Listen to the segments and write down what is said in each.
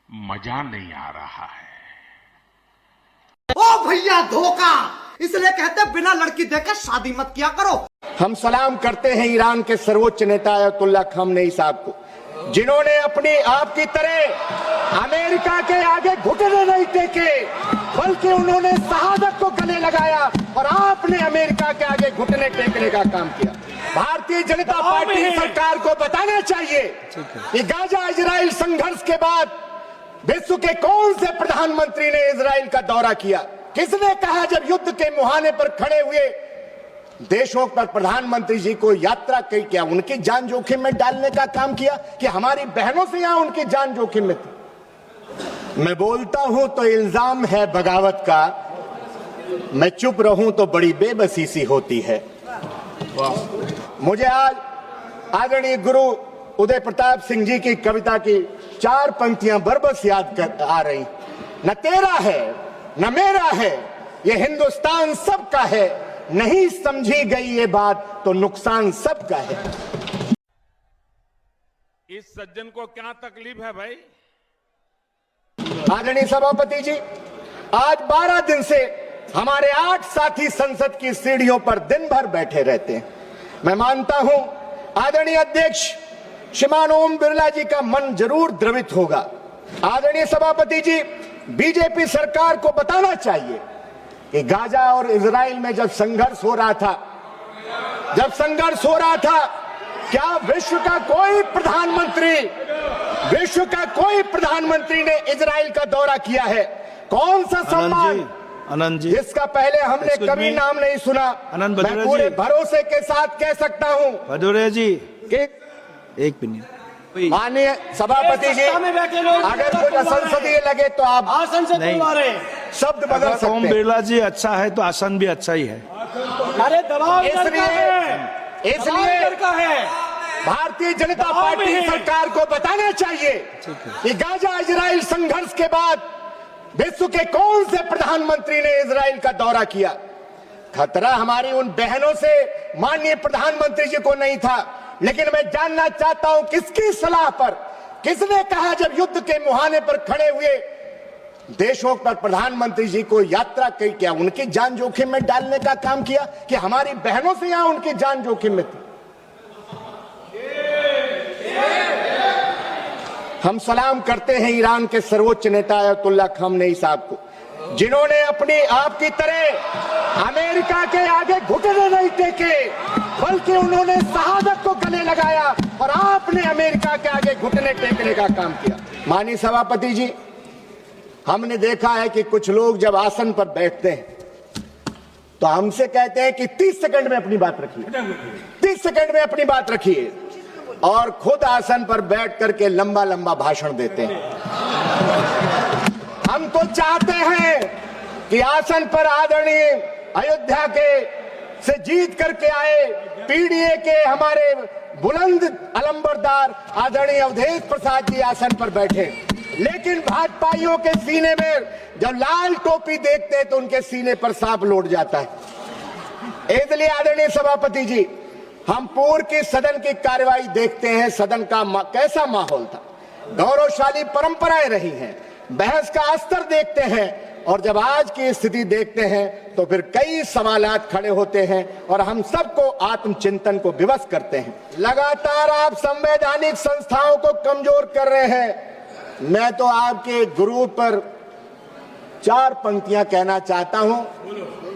मजा नहीं आ रहा है। ओ भैया धोखा, इसलिए कहते बिना लड़की देखे शादी मत किया करो। हम सलाम करते हैं ईरान के सर्वोच्च नेता अयतुल्ला खamenei साहब को, जिन्होंने अपनी आपकी तरह अमेरिका के आगे घुटने नहीं टेके, बल्कि उन्होंने शहादत को गले लगाया और आपने अमेरिका के आगे घुटने टेकने का काम किया। भारतीय जनता पार्टी सरकार को बताना चाहिए कि गाजा इजराइल संघर्ष के बाद विश्व के कौन से प्रधानमंत्री ने इजराइल का दौरा किया? किसने कहा जब युद्ध के मुहाने पर खड़े हुए देशों पर प्रधानमंत्री जी को यात्रा की, क्या उनकी जान जोखिम में डालने का काम किया कि हमारी बहनों से यहां उनकी जान जोखिम में थी? मैं बोलता हूं तो इल्जाम है बगावत का, मैं चुप रहूं तो बड़ी बेबसी सी होती है। मुझे आज आदरणीय गुरु उदय प्रताप सिंह जी की कविता की 4 पंक्तियां बरबस याद आ रही। न तेरा है न मेरा है, ये हिंदुस्तान सबका है, नहीं समझी गई ये बात तो नुकसान सबका है। इस सज्जन को क्या तकलीफ है भाई? आदरणीय सभापति जी, आज 12 दिन से हमारे 8 साथी संसद की सीढ़ियों पर दिन भर बैठे रहते हैं। मैं मानता हूं आदरणीय अध्यक्ष श्रीमान ओम बिरला जी का मन जरूर द्रवित होगा। आदरणीय सभापति जी, बीजेपी सरकार को बताना चाहिए कि गाजा और इजराइल में जब संघर्ष हो रहा था, क्या विश्व का कोई प्रधानमंत्री ने इजराइल का दौरा किया है? कौन सा सम्मान आनंद जी, जिसका पहले हमने कभी नाम नहीं सुना? मैं पूरे भरोसे के साथ कह सकता हूं भदौरिया जी कि एक मिनट, माननीय सभापति जी, अगर कुछ असंसदीय लगे तो आप शब्द बदल सकते हैं। ओम बिरला जी अच्छा है तो आसन भी अच्छा ही है। अरे दबाव इसलिए भारतीय जनता पार्टी सरकार को बताना चाहिए कि गाजा इजराइल संघर्ष के बाद विश्व के कौन से प्रधानमंत्री ने इजराइल का दौरा किया? खतरा हमारी उन बहनों से माननीय प्रधानमंत्री जी को नहीं था, लेकिन मैं जानना चाहता हूं किसकी सलाह पर, किसने कहा जब युद्ध के मुहाने पर खड़े हुए देशों पर प्रधानमंत्री जी को यात्रा की, क्या उनकी जान जोखिम में डालने का काम किया कि हमारी बहनों से यहां उनकी जान जोखिम में थी? हम सलाम करते हैं ईरान के सर्वोच्च नेता अयतुल्ला खamenei साहब को, जिन्होंने अपनी आपकी तरह अमेरिका के आगे घुटने नहीं टेके, बल्कि उन्होंने शहादत को गले लगाया और आपने अमेरिका के आगे घुटने टेकने का काम किया। माननीय सभापति जी, हमने देखा है कि कुछ लोग जब आसन पर बैठते हैं तो हमसे कहते हैं कि 30 सेकंड में अपनी बात रखिए, 30 सेकंड में अपनी बात रखिए, और खुद आसन पर बैठ करके लंबा लंबा भाषण देते हैं। हम तो चाहते हैं कि आसन पर आदरणीय अयोध्या के से जीत करके आए पीडीए के हमारे बुलंद अलंबरदार आदरणीय अवधेश प्रसाद जी आसन पर बैठे, लेकिन भाजपाइयों के सीने में जब लाल टोपी देखते हैं तो उनके सीने पर सांप लौट जाता है। इसलिए आदरणीय सभापति जी, हम पूर्व की सदन की कार्यवाही देखते हैं, सदन का कैसा माहौल था, गौरवशाली परंपराएं रही हैं, बहस का स्तर देखते हैं, और जब आज की स्थिति देखते हैं तो फिर कई सवालात खड़े होते हैं और हम सबको आत्मचिंतन को विवश करते हैं। लगातार आप संवैधानिक संस्थाओं को कमजोर कर रहे हैं। मैं तो आपके गुरु पर 4 पंक्तियां कहना चाहता हूं,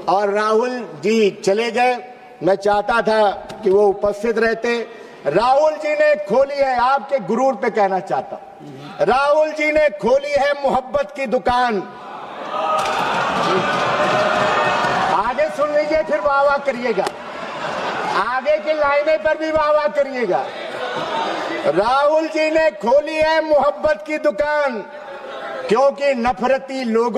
और राहुल जी चले गए, मैं चाहता था कि वो उपस्थित रहते। राहुल जी ने खोली है, आपके गुरूर पे कहना चाहता हूं, राहुल जी ने खोली है मोहब्बत की दुकान। आगे सुन लीजिए, फिर वाह वाह करिएगा, आगे की लाइनें पर भी वाह वाह करिएगा। राहुल जी ने खोली है मोहब्बत की दुकान, क्योंकि नफरती लोगों